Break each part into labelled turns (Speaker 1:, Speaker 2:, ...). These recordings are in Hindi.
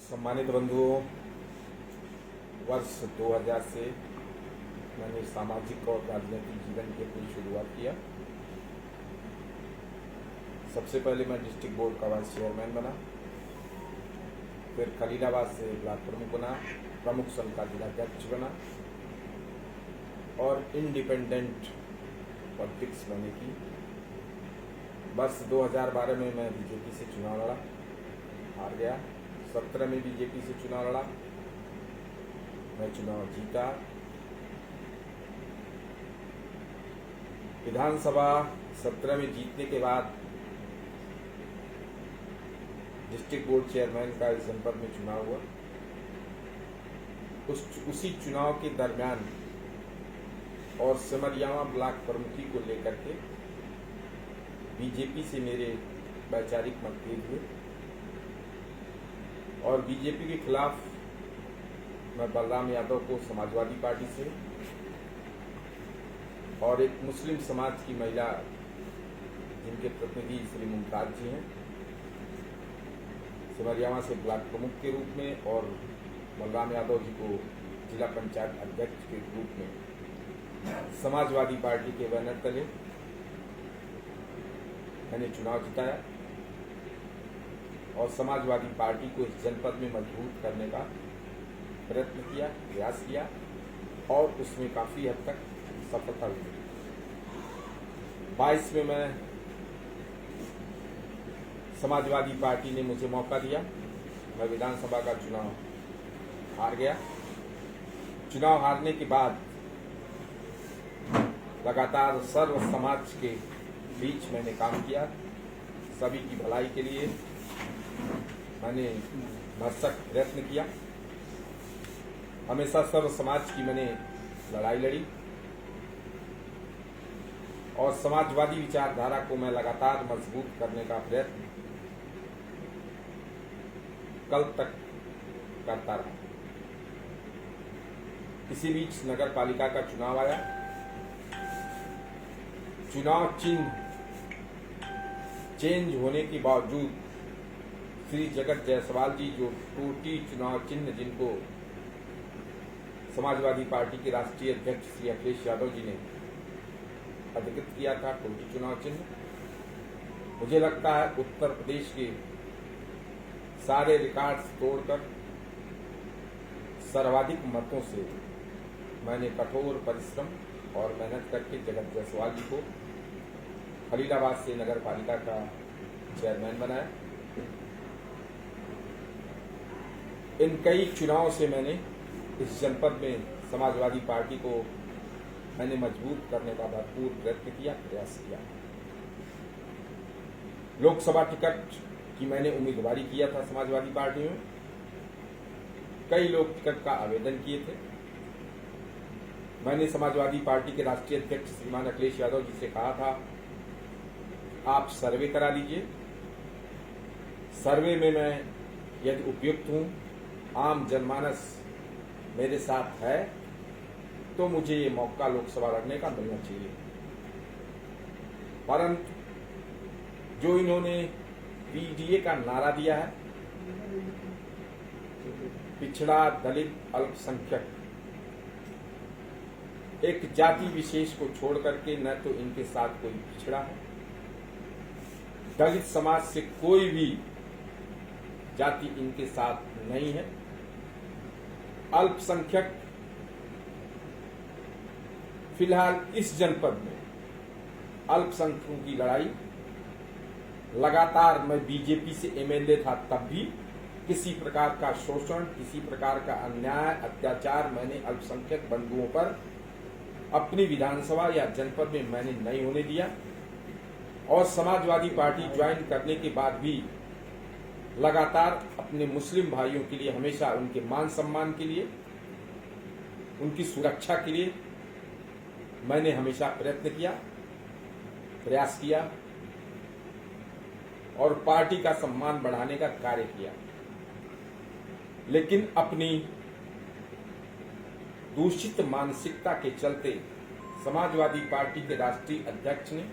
Speaker 1: सम्मानित बंधुओं, वर्ष 2000 से मैंने सामाजिक और राजनीतिक जीवन की अपनी शुरुआत किया। सबसे पहले मैं डिस्ट्रिक्ट बोर्ड का वाइस चेयरमैन बना, फिर खलीलाबाद से ब्लॉक प्रमुख बना, प्रमुख संघ का जिलाध्यक्ष बना और इंडिपेंडेंट पॉलिटिक्स मैंने की। वर्ष 2012 में मैं बीजेपी से चुनाव लड़ा, हार गया। 17 में बीजेपी से चुनाव लड़ा, मैं चुनाव जीता। विधानसभा 17 में जीतने के बाद डिस्ट्रिक्ट बोर्ड चेयरमैन का इस जनपद में चुनाव हुआ। उसी चुनाव के दरमियान और सिमरियावा ब्लॉक प्रमुखी को लेकर के बीजेपी से मेरे वैचारिक मतभेद हुए और बीजेपी के खिलाफ मैं बलराम यादव को समाजवादी पार्टी से और एक मुस्लिम समाज की महिला जिनके प्रतिनिधि श्री मुमताज जी हैं, सिमरियावा से ब्लॉक प्रमुख के रूप में और बलराम यादव जी को जिला पंचायत अध्यक्ष के रूप में समाजवादी पार्टी के बैनर तले मैंने चुनाव जिताया और समाजवादी पार्टी को इस जनपद में मजबूत करने का प्रयत्न किया, प्रयास किया और उसमें काफी हद तक सफलता हुई। 22 में मैं समाजवादी पार्टी ने मुझे मौका दिया, मैं विधानसभा का चुनाव हार गया। चुनाव हारने के बाद लगातार सर्व समाज के बीच मैंने काम किया, सभी की भलाई के लिए मैंने भरसक प्रयत्न किया। हमेशा सर्व समाज की मैंने लड़ाई लड़ी और समाजवादी विचारधारा को मैं लगातार मजबूत करने का प्रयत्न कल तक करता रहा। इसी बीच नगर पालिका का चुनाव आया। चुनाव चिन्ह चेंज होने के बावजूद श्री जगत जायसवाल जी, जो टोटी चुनाव चिन्ह जिनको समाजवादी पार्टी के राष्ट्रीय अध्यक्ष श्री अखिलेश यादव जी ने अधिकृत किया था, टोटी चुनाव चिन्ह, मुझे लगता है उत्तर प्रदेश के सारे रिकॉर्ड्स तोड़कर सर्वाधिक मतों से मैंने कठोर परिश्रम और मेहनत करके जगत जायसवाल जी को खलीलाबाद से नगर पालिका का चेयरमैन बनाया। इन कई चुनाव से मैंने इस जनपद में समाजवादी पार्टी को मैंने मजबूत करने का भरपूर प्रयत्न किया, प्रयास किया। लोकसभा टिकट की मैंने उम्मीदवारी किया था समाजवादी पार्टी में। कई लोग टिकट का आवेदन किए थे। मैंने समाजवादी पार्टी के राष्ट्रीय अध्यक्ष श्रीमान अखिलेश यादव जी से कहा था, आप सर्वे करा लीजिए। सर्वे में मैं यदि उपयुक्त हूं, आम जनमानस मेरे साथ है, तो मुझे ये मौका लोकसभा लड़ने का मिलना चाहिए। परंतु जो इन्होंने पीडीए का नारा दिया है, पिछड़ा, दलित, अल्पसंख्यक, एक जाति विशेष को छोड़ करके न तो इनके साथ कोई पिछड़ा है, दलित समाज से कोई भी जाति इनके साथ नहीं है, अल्पसंख्यक फिलहाल इस जनपद में अल्पसंख्यकों की लड़ाई लगातार, मैं बीजेपी से एमएलए था तब भी किसी प्रकार का शोषण, किसी प्रकार का अन्याय, अत्याचार मैंने अल्पसंख्यक बंधुओं पर अपनी विधानसभा या जनपद में मैंने नहीं होने दिया और समाजवादी पार्टी ज्वाइन करने के बाद भी लगातार अपने मुस्लिम भाइयों के लिए, हमेशा उनके मान सम्मान के लिए, उनकी सुरक्षा के लिए मैंने हमेशा प्रयत्न किया, प्रयास किया और पार्टी का सम्मान बढ़ाने का कार्य किया। लेकिन अपनी दूषित मानसिकता के चलते समाजवादी पार्टी के राष्ट्रीय अध्यक्ष ने,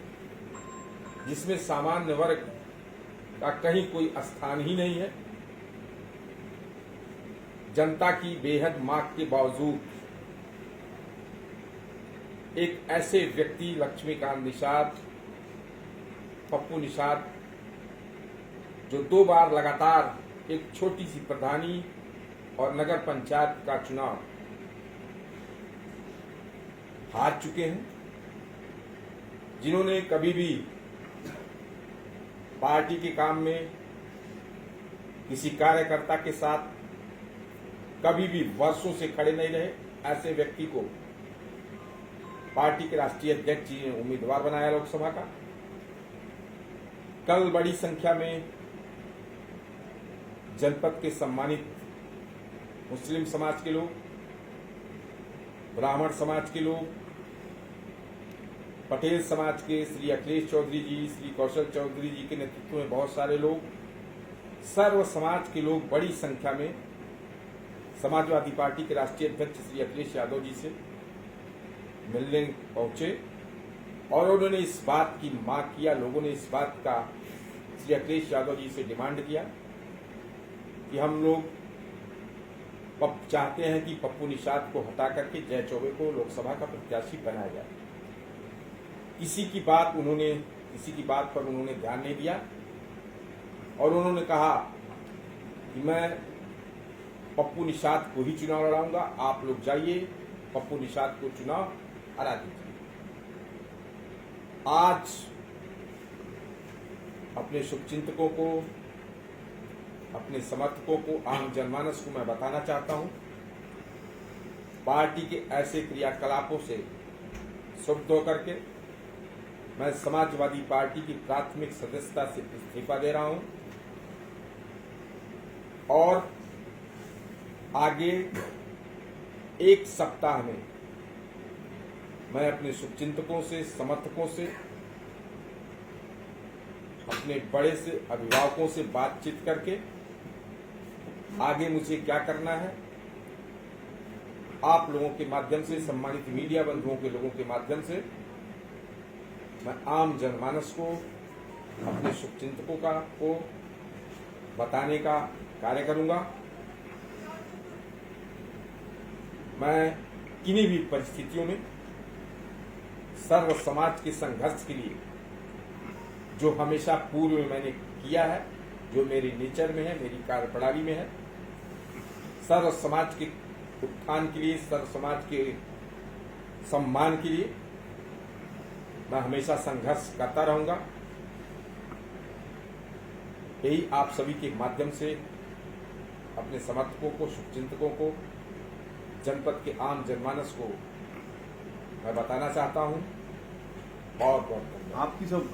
Speaker 1: जिसमें सामान्य वर्ग का कहीं कोई स्थान ही नहीं है, जनता की बेहद मांग के बावजूद एक ऐसे व्यक्ति लक्ष्मीकांत निषाद, पप्पू निषाद, जो 2 बार लगातार एक छोटी सी प्रधानी और नगर पंचायत का चुनाव हार चुके हैं, जिन्होंने कभी भी पार्टी के काम में किसी कार्यकर्ता के साथ कभी भी वर्षों से खड़े नहीं रहे, ऐसे व्यक्ति को पार्टी के राष्ट्रीय अध्यक्ष जी ने उम्मीदवार बनाया लोकसभा का। कल बड़ी संख्या में जनपद के सम्मानित मुस्लिम समाज के लोग, ब्राह्मण समाज के लोग, पटेल समाज के श्री अखिलेश चौधरी जी, श्री कौशल चौधरी जी के नेतृत्व में बहुत सारे लोग, सर्व समाज के लोग बड़ी संख्या में समाजवादी पार्टी के राष्ट्रीय अध्यक्ष श्री अखिलेश यादव जी से मिलने पहुंचे और उन्होंने इस बात की मांग किया, लोगों ने इस बात का श्री अखिलेश यादव जी से डिमांड किया कि हम लोग चाहते हैं कि पप्पू निषाद को हटा करके जय चौबे को लोकसभा का प्रत्याशी बनाया जाए। किसी की बात पर उन्होंने ध्यान नहीं दिया और उन्होंने कहा कि मैं पप्पू निषाद को ही चुनाव लड़ाऊंगा, आप लोग जाइए पप्पू निषाद को चुनाव हरा दीजिए। आज अपने शुभचिंतकों को, अपने समर्थकों को, आम जनमानस को मैं बताना चाहता हूं, पार्टी के ऐसे क्रियाकलापों से क्षुब्ध होकर के मैं समाजवादी पार्टी की प्राथमिक सदस्यता से इस्तीफा दे रहा हूं और आगे 1 सप्ताह में मैं अपने शुभचिंतकों से, समर्थकों से, अपने बड़े से अभिभावकों से बातचीत करके आगे मुझे क्या करना है, आप लोगों के माध्यम से, सम्मानित मीडिया बंधुओं के लोगों के माध्यम से मैं आम जनमानस को, अपने शुभचिंतकों को बताने का कार्य करूंगा। मैं किन्हीं भी परिस्थितियों में सर्व समाज के संघर्ष के लिए, जो हमेशा पूर्व में मैंने किया है, जो मेरी नेचर में है, मेरी कार्यप्रणाली में है, सर्व समाज के उत्थान के लिए, सर्व समाज के सम्मान के लिए मैं हमेशा संघर्ष करता रहूंगा। यही आप सभी के माध्यम से अपने समर्थकों को, शुभचिंतकों को, जनपद के आम जनमानस को मैं बताना चाहता हूं। बहुत बहुत धन्यवाद।
Speaker 2: आपकी सब